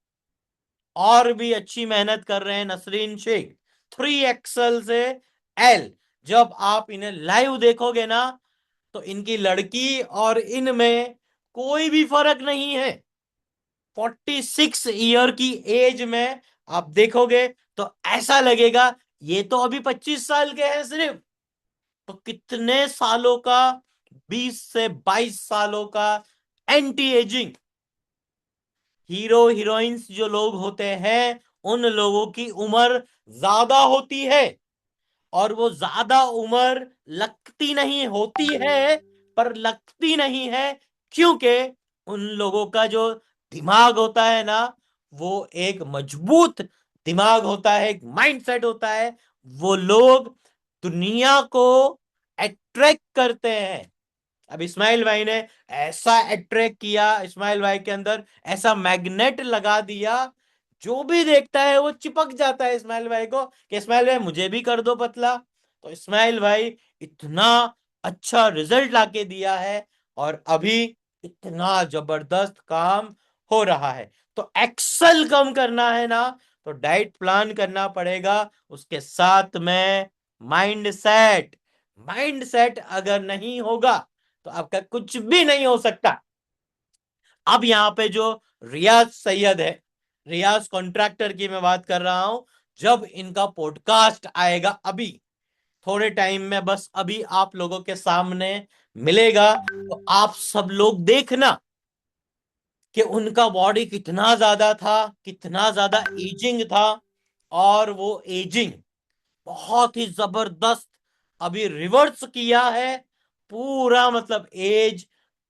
और भी अच्छी मेहनत कर रहे हैं नसरीन शेख। 3 एक्सल से एल, जब आप इन्हें लाइव देखोगे ना तो इनकी लड़की और इनमें कोई भी फर्क नहीं है। 46 ईयर की एज में आप देखोगे तो ऐसा लगेगा ये तो अभी 25 साल के हैं सिर्फ। तो कितने सालों का, 20 से 22 सालों का एंटी एजिंग। हीरो हीरोइंस जो लोग होते हैं उन लोगों की उम्र ज्यादा होती है, और वो ज्यादा उम्र लगती नहीं होती है, पर लगती नहीं है क्योंकि उन लोगों का जो दिमाग होता है ना, वो एक मजबूत दिमाग होता है, एक माइंडसेट होता है। वो लोग दुनिया को अट्रैक्ट करते हैं। अब इस्माइल भाई ने ऐसा अट्रैक्ट किया, इस्माइल भाई के अंदर ऐसा मैग्नेट लगा दिया, जो भी देखता है वो चिपक जाता है इस्माइल भाई को कि इस्माइल भाई मुझे भी कर दो पतला। तो इस्माइल भाई इतना अच्छा रिजल्ट लाके दिया है, और अभी इतना जबरदस्त काम हो रहा है। तो एक्सल कम करना है ना, तो डाइट प्लान करना पड़ेगा, उसके साथ में माइंड सेट। माइंड सेट अगर नहीं होगा तो आपका कुछ भी नहीं हो सकता। अब यहां पे जो रियाज सैयद है, रियाज कॉन्ट्रैक्टर की मैं बात कर रहा हूं, जब इनका पॉडकास्ट आएगा अभी थोड़े टाइम में, बस अभी आप लोगों के सामने मिलेगा, तो आप सब लोग देखना कि उनका बॉडी कितना ज्यादा था, कितना ज्यादा एजिंग था। और वो एजिंग बहुत ही जबरदस्त अभी रिवर्स किया है, पूरा मतलब एज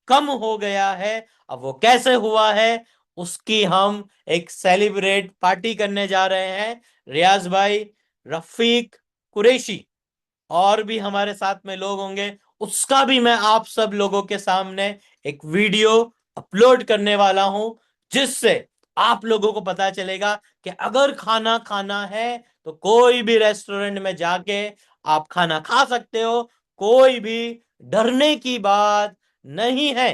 कम हो गया है। अब वो कैसे हुआ है उसकी हम एक सेलिब्रेट पार्टी करने जा रहे हैं। रियाज भाई, रफीक कुरैशी और भी हमारे साथ में लोग होंगे, उसका भी मैं आप सब लोगों के सामने एक वीडियो अपलोड करने वाला हूं, जिससे आप लोगों को पता चलेगा कि अगर खाना खाना है तो कोई भी रेस्टोरेंट में जाके आप खाना खा सकते हो, कोई भी डरने की बात नहीं है।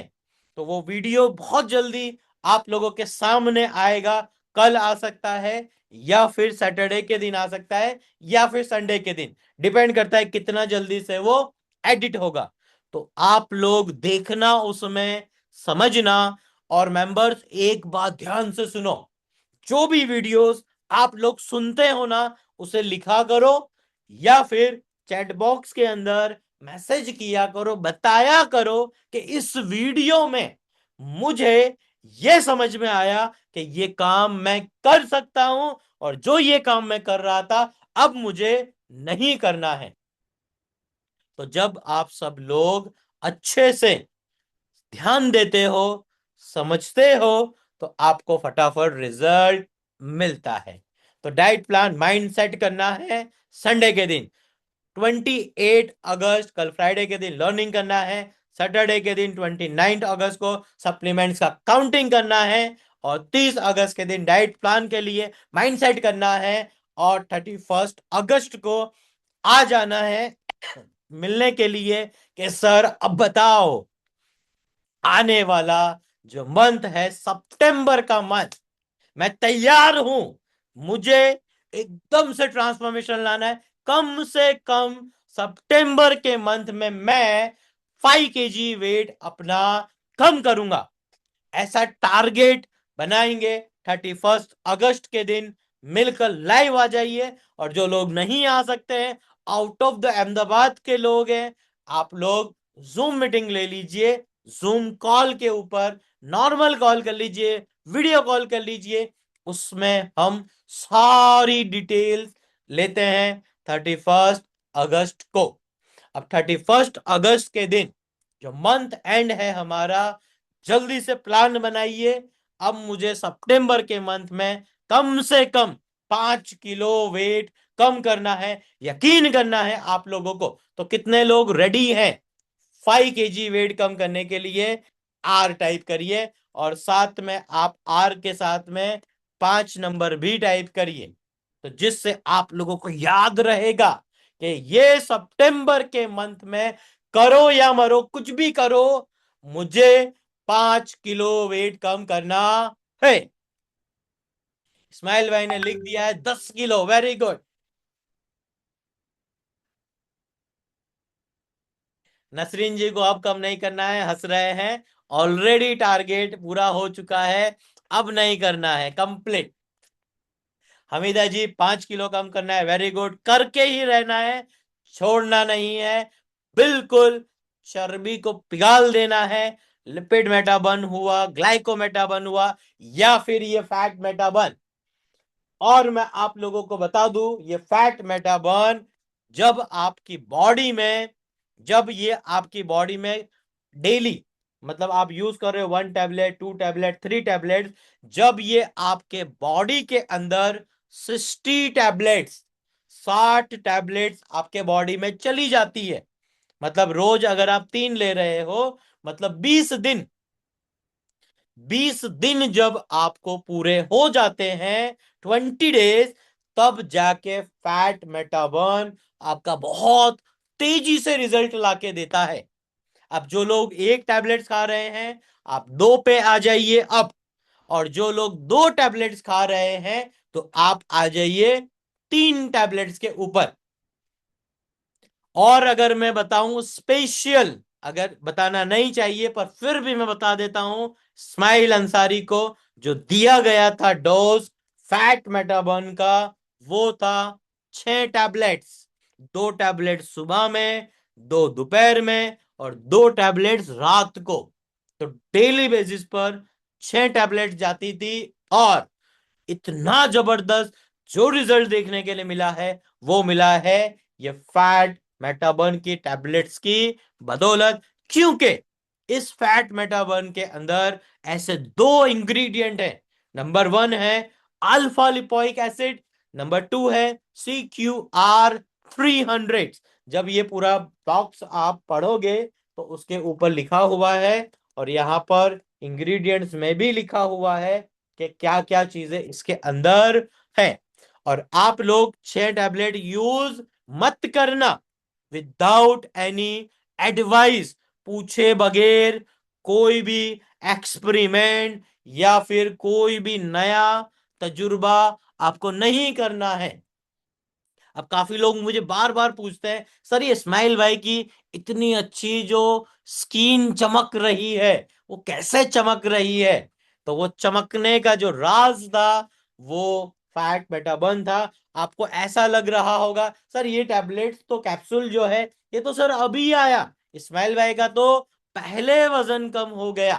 तो वो वीडियो बहुत जल्दी आप लोगों के सामने आएगा, कल आ सकता है या फिर सैटरडे के दिन आ सकता है या फिर संडे के दिन, डिपेंड करता है कितना जल्दी से वो एडिट होगा। तो आप लोग देखना, उसमें समझना। और मेंबर्स एक बात ध्यान से सुनो, जो भी वीडियोस आप लोग सुनते हो ना, उसे लिखा करो या फिर चैट बॉक्स के अंदर मैसेज किया करो, बताया करो कि इस वीडियो में मुझे यह समझ में आया कि ये काम मैं कर सकता हूं, और जो ये काम मैं कर रहा था अब मुझे नहीं करना है। तो जब आप सब लोग अच्छे से ध्यान देते हो, समझते हो, तो आपको फटाफट रिजल्ट मिलता है। तो डाइट प्लान माइंड सेट करना है संडे के दिन, 28 अगस्त कल फ्राइडे के दिन लर्निंग करना है, सैटरडे के दिन 29 अगस्त को सप्लीमेंट्स का काउंटिंग करना है, और 30 अगस्त के दिन डाइट प्लान के लिए माइंड सेट करना है, और 31 अगस्त को आ जाना है मिलने के लिए कि सर अब बताओ, आने वाला जो मंथ है सितंबर का मंथ, मैं तैयार हूं, मुझे एकदम से ट्रांसफॉर्मेशन लाना है। कम से कम सितंबर के मंथ में मैं 5 kg वेट अपना कम करूंगा, ऐसा टारगेट बनाएंगे। 31 अगस्त के दिन मिलकर लाइव आ जाइए। और जो लोग नहीं आ सकते हैं, आउट ऑफ द अहमदाबाद के लोग हैं, आप लोग जूम मीटिंग ले लीजिए, जूम कॉल के ऊपर नॉर्मल कॉल कर लीजिए, वीडियो कॉल कर लीजिए, उसमें हम सारी डिटेल्स लेते हैं 31 अगस्त को। अब 31 अगस्त के दिन जो मंथ एंड है हमारा, जल्दी से प्लान बनाइए। अब मुझे सितंबर के मंथ में कम से कम 5 किलो वेट कम करना है, यकीन करना है आप लोगों को। तो कितने लोग रेडी हैं 5 kg वेट कम करने के लिए? आर टाइप करिए, और साथ में आप आर के साथ में 5 नंबर भी टाइप करिए, तो जिससे आप लोगों को याद रहेगा कि ये सितंबर के मंथ में करो या मरो, कुछ भी करो, मुझे 5 किलो वेट कम करना है। इस्माइल भाई ने लिख दिया है 10 किलो, वेरी गुड। नसरीन जी को अब कम नहीं करना है, हंस रहे हैं, ऑलरेडी टारगेट पूरा हो चुका है, अब नहीं करना है, कंप्लीट। हमीदा जी 5 किलो कम करना है, वेरी गुड, करके ही रहना है, छोड़ना नहीं है, बिल्कुल चर्बी को पिघाल देना है। लिपिड मेटाबर्न हुआ, ग्लाइकोमेटाबर्न हुआ, या फिर ये फैट मेटाबर्न। और मैं आप लोगों को बता दूं, ये फैट मेटाबर्न जब आपकी बॉडी में, जब ये आपकी बॉडी में डेली, मतलब आप यूज कर रहे हो 1 टैबलेट, 2 टैबलेट, 3 टैबलेट, जब ये आपके बॉडी के अंदर 60 टैबलेट्स, 60 टैबलेट्स आपके बॉडी में चली जाती है, मतलब रोज अगर आप 3 ले रहे हो, मतलब 20 दिन, 20 दिन जब आपको पूरे हो जाते हैं, 20 डेज, तब जाके फैट मेटाबर्न आपका बहुत तेजी से रिजल्ट लाके देता है। अब जो लोग 1 टैबलेट खा रहे हैं, आप 2 पे आ जाइए अब, और जो लोग 2 टैबलेट्स खा रहे हैं, तो आप आ जाइए 3 टैबलेट्स के ऊपर। और अगर मैं बताऊं स्पेशल, अगर बताना नहीं चाहिए पर फिर भी मैं बता देता हूं, स्माइल अंसारी को जो दिया गया था डोज फैट मेटाबर्न का, वो था 6 टैबलेट्स। 2 टैबलेट सुबह में, 2 दोपहर में, और 2 टैबलेट्स रात को। तो डेली बेसिस पर 6 टैबलेट जाती थी, और इतना जबरदस्त जो रिजल्ट देखने के लिए मिला है, वो मिला है ये फैट मेटाबर्न की टैबलेट्स की बदौलत। क्योंकि इस फैट मेटाबर्न के अंदर ऐसे 2 इंग्रेडिएंट हैं, नंबर 1 है अल्फा लिपोइक एसिड, नंबर 2 है CQR 300। जब ये पूरा बॉक्स आप पढ़ोगे तो उसके ऊपर लिखा हुआ है, और यहाँ पर इंग्रेडिएंट्स में भी लिखा हुआ है कि क्या क्या चीजें इसके अंदर है। और आप लोग 6 टैबलेट यूज मत करना विदाउट एनी एडवाइस, पूछे बगैर कोई भी एक्सपेरिमेंट या फिर कोई भी नया तजुर्बा आपको नहीं करना है। अब काफी लोग मुझे बार बार पूछते हैं, सर ये स्माइल भाई की इतनी अच्छी जो स्किन चमक रही है वो कैसे चमक रही है? तो वो चमकने का जो राज था वो फैट बेटा बर्न था। आपको ऐसा लग रहा होगा सर ये टैबलेट तो कैप्सूल जो है ये तो सर अभी आया, स्माइल भाई का तो पहले वजन कम हो गया।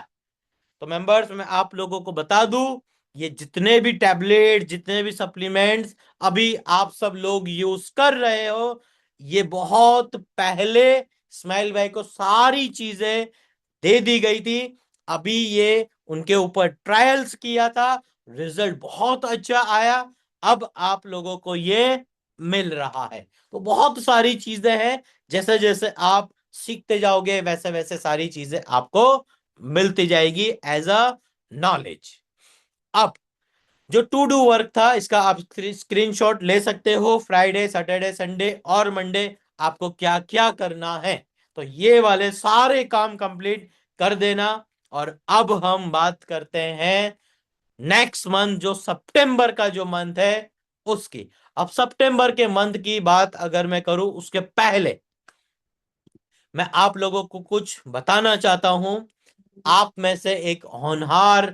तो मेंबर्स मैं आप लोगों को बता दूं, ये जितने भी टैबलेट जितने भी सप्लीमेंट्स अभी आप सब लोग यूज कर रहे हो, ये बहुत पहले स्माइल भाई को सारी चीजें दे दी गई थी। अभी ये उनके ऊपर ट्रायल्स किया था, रिजल्ट बहुत अच्छा आया, अब आप लोगों को ये मिल रहा है। तो बहुत सारी चीजें हैं, जैसे जैसे आप सीखते जाओगे वैसे वैसे सारी चीजें आपको मिलती जाएगी एज अ नॉलेज। अब जो टू डू वर्क था इसका आप स्क्रीनशॉट ले सकते हो, फ्राइडे सैटरडे संडे और मंडे आपको क्या क्या करना है। तो ये वाले सारे काम कंप्लीट कर देना। और अब हम बात करते हैं नेक्स्ट मंथ जो सितंबर का जो मंथ है उसकी। अब सितंबर के मंथ की बात अगर मैं करूं उसके पहले मैं आप लोगों को कुछ बताना चाहता हूं। आप में से एक होनहार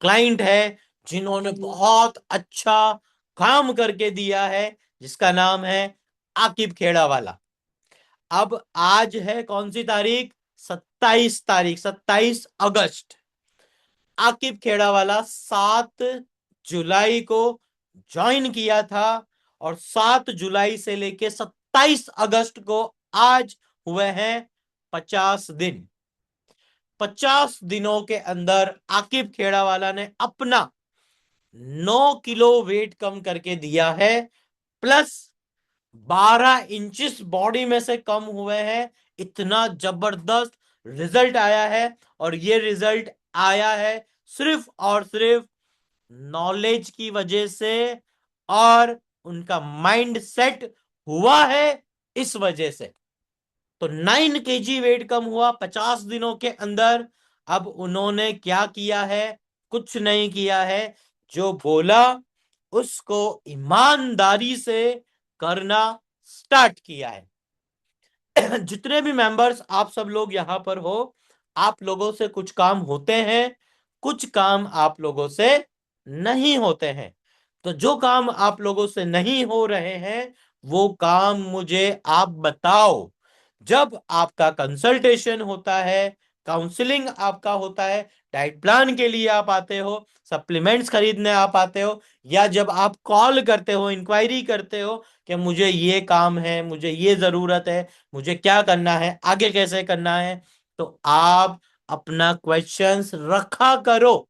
क्लाइंट है जिन्होंने बहुत अच्छा काम करके दिया है, जिसका नाम है आकिब खेड़ा वाला। अब आज है कौन सी तारीख? 27 तारीख, 27 अगस्त। आकिब खेड़ा वाला 7 जुलाई को ज्वाइन किया था और 7 जुलाई से लेके 27 अगस्त को आज हुए हैं 50 दिन। 50 दिनों के अंदर आकिब खेड़ावाला ने अपना 9 किलो वेट कम करके दिया है, प्लस 12 इंचेस बॉडी में से कम हुए हैं। इतना जबरदस्त रिजल्ट आया है और ये रिजल्ट आया है सिर्फ और सिर्फ नॉलेज की वजह से, और उनका माइंड सेट हुआ है इस वजह से। तो 9 kg वेट कम हुआ 50 दिनों के अंदर। अब उन्होंने क्या किया है? कुछ नहीं किया है, जो बोला उसको ईमानदारी से करना स्टार्ट किया है। जितने भी मेंबर्स आप सब लोग यहां पर हो, आप लोगों से कुछ काम होते हैं, कुछ काम आप लोगों से नहीं होते हैं। तो जो काम आप लोगों से नहीं हो रहे हैं वो काम मुझे आप बताओ। जब आपका कंसल्टेशन होता है, काउंसलिंग आपका होता है, डाइट प्लान के लिए आप आते हो, सप्लीमेंट्स खरीदने आप आते हो, या जब आप कॉल करते हो, इंक्वायरी करते हो कि मुझे ये काम है, मुझे ये जरूरत है, मुझे क्या करना है, आगे कैसे करना है, तो आप अपना क्वेश्चंस रखा करो।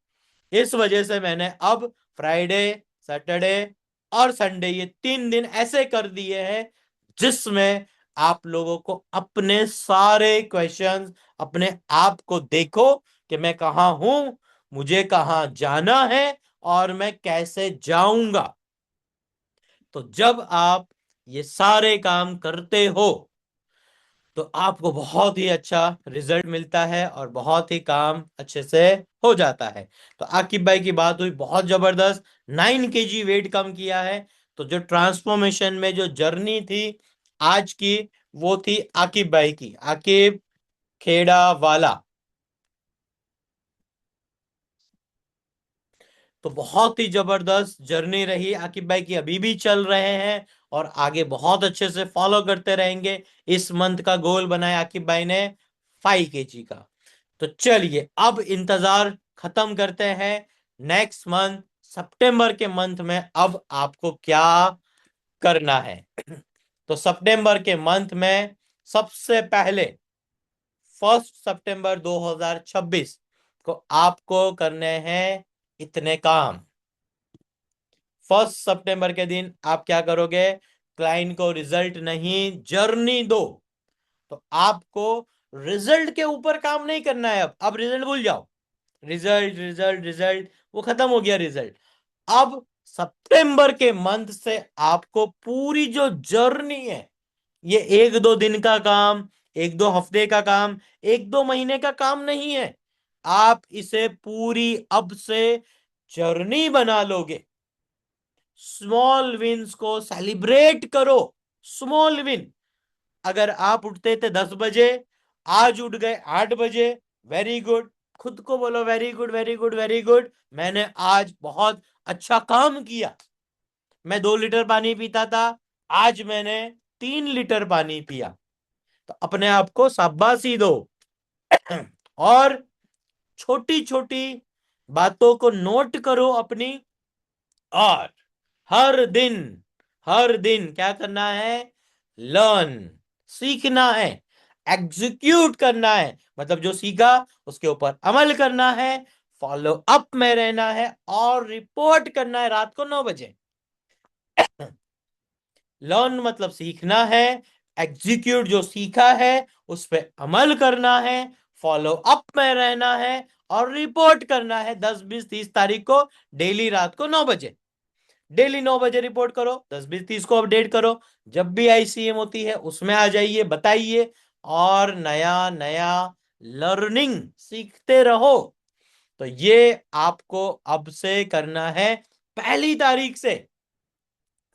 इस वजह से मैंने अब फ्राइडे सैटरडे और संडे ये 3 दिन ऐसे कर दिए हैं जिसमें आप लोगों को अपने सारे क्वेश्चंस अपने आप को देखो कि मैं कहाँ हूं, मुझे कहाँ जाना है और मैं कैसे जाऊंगा। तो जब आप ये सारे काम करते हो तो आपको बहुत ही अच्छा रिजल्ट मिलता है और बहुत ही काम अच्छे से हो जाता है। तो आकिब भाई की बात हुई बहुत जबरदस्त, 9 kg वेट कम किया है। तो जो ट्रांसफॉर्मेशन में जो जर्नी थी आज की, वो थी आकिब भाई की, आकिब खेड़ा वाला। तो बहुत ही जबरदस्त जर्नी रही आकिब भाई की, अभी भी चल रहे हैं और आगे बहुत अच्छे से फॉलो करते रहेंगे। इस मंथ का गोल बनाया आकिब भाई ने 5 kg का। तो चलिए अब इंतजार खत्म करते हैं नेक्स्ट मंथ सितंबर के मंथ में अब आपको क्या करना है। तो सितंबर के मंथ में सबसे पहले 1 सितंबर 2026 को आपको करने हैं इतने काम। 1 सितंबर के दिन आप क्या करोगे? क्लाइंट को रिजल्ट नहीं, जर्नी दो। तो आपको रिजल्ट के ऊपर काम नहीं करना है। अब रिजल्ट भूल जाओ, रिजल्ट रिजल्ट रिजल्ट वो खत्म हो गया रिजल्ट। अब सितंबर के मंथ से आपको पूरी जो जर्नी है, ये एक दो दिन का काम, एक दो हफ्ते का काम, एक दो महीने का काम नहीं है। आप इसे पूरी अब से जर्नी बना लोगे। स्मॉल विंस को सेलिब्रेट करो। Small win. अगर आप उठते थे 10 बजे, आज उठ गए 8 बजे, वेरी गुड। खुद को बोलो very good, very good, very good, मैंने आज बहुत अच्छा काम किया। मैं 2 लीटर पानी पीता था, आज मैंने 3 लीटर पानी पिया। तो अपने आप को शाबाशी दो। और छोटी छोटी बातों को नोट करो अपनी। और हर दिन, हर दिन क्या करना है? लर्न, सीखना है। एग्जीक्यूट करना है, मतलब जो सीखा उसके ऊपर अमल करना है। फॉलो अप में रहना है और रिपोर्ट करना है रात को 9 बजे। लर्न मतलब सीखना है, एग्जीक्यूट जो सीखा है उस पर अमल करना है, फॉलो अप में रहना है और रिपोर्ट करना है 10, 20, 30 तारीख को, डेली रात को 9 बजे। डेली 9 बजे रिपोर्ट करो, 10, 20, 30 को अपडेट करो। जब भी आईसीएम होती है उसमें आ जाइए, बताइए, और नया नया लर्निंग सीखते रहो। तो ये आपको अब से करना है, पहली तारीख से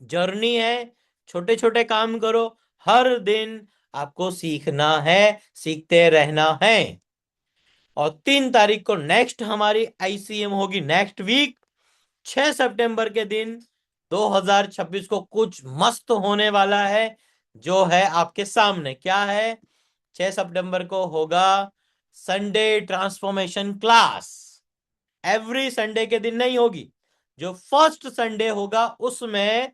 जर्नी है। छोटे छोटे काम करो, हर दिन आपको सीखना है, सीखते रहना है। और 3 तारीख को नेक्स्ट हमारी आईसीएम होगी, नेक्स्ट वीक 6 सितंबर के दिन 2026 को कुछ मस्त होने वाला है, जो है आपके सामने। क्या है? 6 सितंबर को होगा Sunday transformation class. Every Sunday के दिन नहीं होगी, जो फर्स्ट संडे होगा उसमें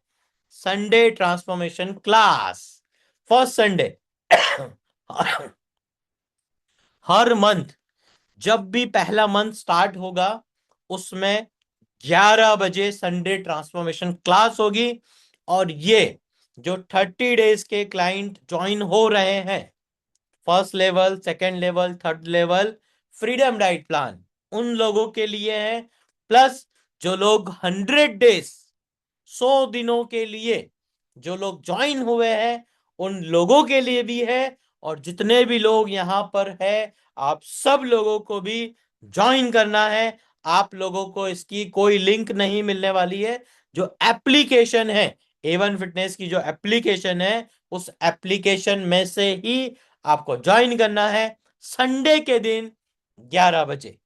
Sunday transformation class. First Sunday. हर मंथ जब भी पहला मंथ स्टार्ट होगा उसमें 11 बजे संडे ट्रांसफॉर्मेशन क्लास होगी। और ये जो 30 डेज के क्लाइंट ज्वाइन हो रहे हैं, first level, second level, third level, freedom diet plan, उन लोगों के लिए है। प्लस जो लोग 100 डेज, 100 दिनों के लिए जो लोग ज्वाइन हुए हैं उन लोगों के लिए भी है। और जितने भी लोग यहां पर है, आप सब लोगों को भी ज्वाइन करना है। आप लोगों को इसकी कोई लिंक नहीं मिलने वाली है। जो एप्लीकेशन है, A1 फिटनेस की जो एप्लीकेशन है, उस एप्लीकेशन में से ही आपको ज्वाइन करना है। संडे के दिन 11 बजे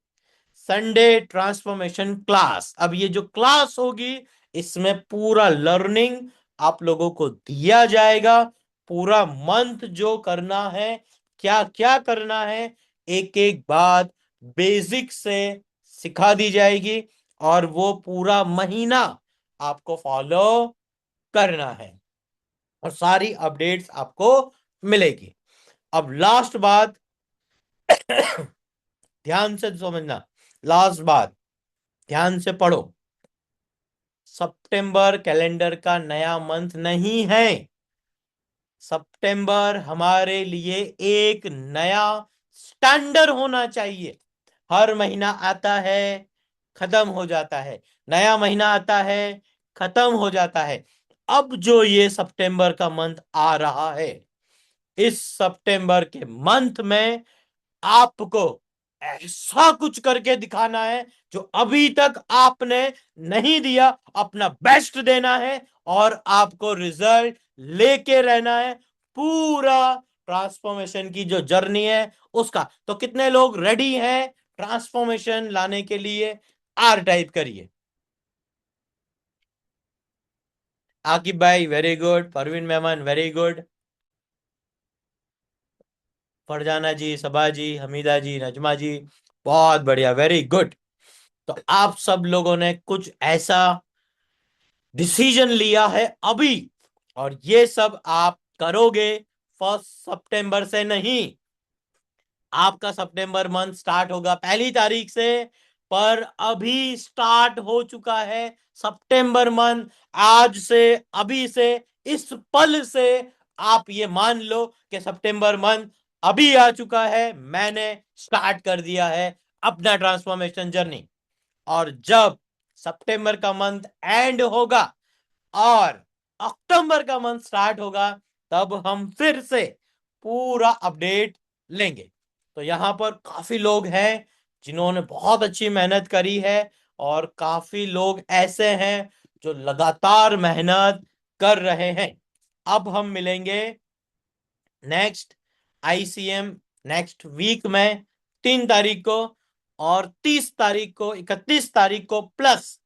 संडे ट्रांसफॉर्मेशन क्लास। अब ये जो क्लास होगी इसमें पूरा लर्निंग आप लोगों को दिया जाएगा। पूरा मंथ जो करना है, क्या क्या करना है, एक एक बात बेसिक से सिखा दी जाएगी। और वो पूरा महीना आपको फॉलो करना है और सारी अपडेट्स आपको मिलेगी। अब लास्ट बात, ध्यान से समझना, लास्ट बात ध्यान से पढ़ो। सितंबर कैलेंडर का नया मंथ नहीं है। सितंबर हमारे लिए एक नया स्टैंडर्ड होना चाहिए। हर महीना आता है, खत्म हो जाता है, नया महीना आता है, खत्म हो जाता है। अब जो ये सितंबर का मंथ आ रहा है, इस सितंबर के मंथ में आपको ऐसा कुछ करके दिखाना है जो अभी तक आपने नहीं दिया। अपना बेस्ट देना है और आपको रिजल्ट लेके रहना है। पूरा ट्रांसफॉर्मेशन की जो जर्नी है उसका। तो कितने लोग रेडी हैं ट्रांसफॉर्मेशन लाने के लिए? आर टाइप करिए। आकिब भाई very good, Parveen Memon very good, Farzana ji, Saba ji, Hamida ji, Najma ji, बहुत बढ़िया, वेरी गुड। तो आप सब लोगों ने कुछ ऐसा डिसीजन लिया है अभी, और ये सब आप करोगे 1 सितंबर से नहीं। आपका सितंबर मंथ स्टार्ट होगा पहली तारीख से, पर अभी स्टार्ट हो चुका है सितंबर मंथ। आज से, अभी से, इस पल से आप ये मान लो कि सितंबर मंथ अभी आ चुका है। मैंने स्टार्ट कर दिया है अपना ट्रांसफॉर्मेशन जर्नी। और जब सितंबर का मंथ एंड होगा और अक्टूबर का मंथ स्टार्ट होगा, तब हम फिर से पूरा अपडेट लेंगे। तो यहां पर काफी लोग हैं जिन्होंने बहुत अच्छी मेहनत करी है, और काफी लोग ऐसे हैं जो लगातार मेहनत कर रहे हैं। अब हम मिलेंगे नेक्स्ट आईसीएम नेक्स्ट वीक में 3 तारीख को, और 30 तारीख को, 31 तारीख को, प्लस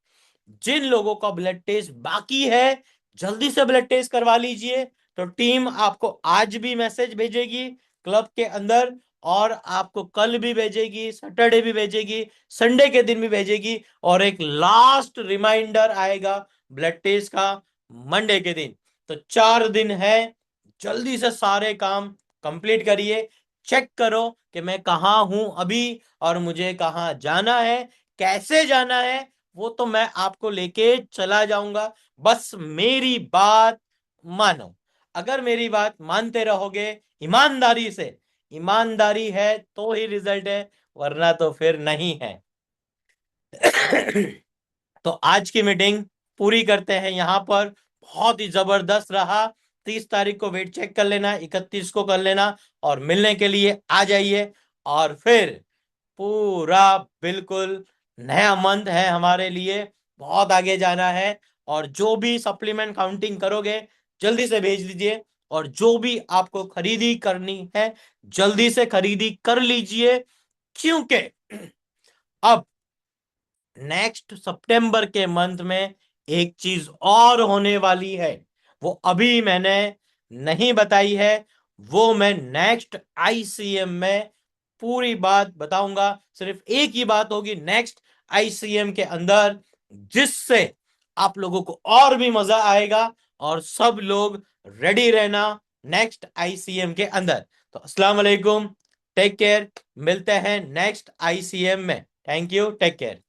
जिन लोगों का ब्लड टेस्ट बाकी है जल्दी से ब्लड टेस्ट करवा लीजिए। तो टीम आपको आज भी मैसेज भेजेगी क्लब के अंदर, और आपको कल भी भेजेगी, सैटरडे भी भेजेगी, संडे के दिन भी भेजेगी, और एक लास्ट रिमाइंडर आएगा ब्लड टेस्ट का मंडे के दिन। तो 4 दिन है, जल्दी से सारे काम कंप्लीट करिए। चेक करो कि मैं कहाँ हूं अभी और मुझे कहाँ जाना है, कैसे जाना है, वो तो मैं आपको लेके चला जाऊंगा। बस मेरी बात मानो। अगर मेरी बात मानते रहोगे ईमानदारी से, ईमानदारी है तो ही रिजल्ट है, वरना तो फिर नहीं है। तो आज की मीटिंग पूरी करते हैं यहां पर। बहुत ही जबरदस्त रहा। 30 तारीख को वेट चेक कर लेना, 31 को कर लेना, और मिलने के लिए आ जाइए। और फिर पूरा बिल्कुल नया मंथ है हमारे लिए, बहुत आगे जाना है। और जो भी सप्लीमेंट काउंटिंग करोगे जल्दी से भेज दीजिए, और जो भी आपको खरीदी करनी है जल्दी से खरीदी कर लीजिए, क्योंकि अब नेक्स्ट सितंबर के मंथ में एक चीज और होने वाली है, वो अभी मैंने नहीं बताई है। वो मैं नेक्स्ट आईसीएम में पूरी बात बताऊंगा। सिर्फ एक ही बात होगी नेक्स्ट आईसीएम के अंदर, जिससे आप लोगों को और भी मजा आएगा, और सब लोग रेडी रहना नेक्स्ट आईसीएम के अंदर। तो अस्सलाम वालेकुम, टेक केयर, मिलते हैं नेक्स्ट आईसीएम में। Thank you, take care.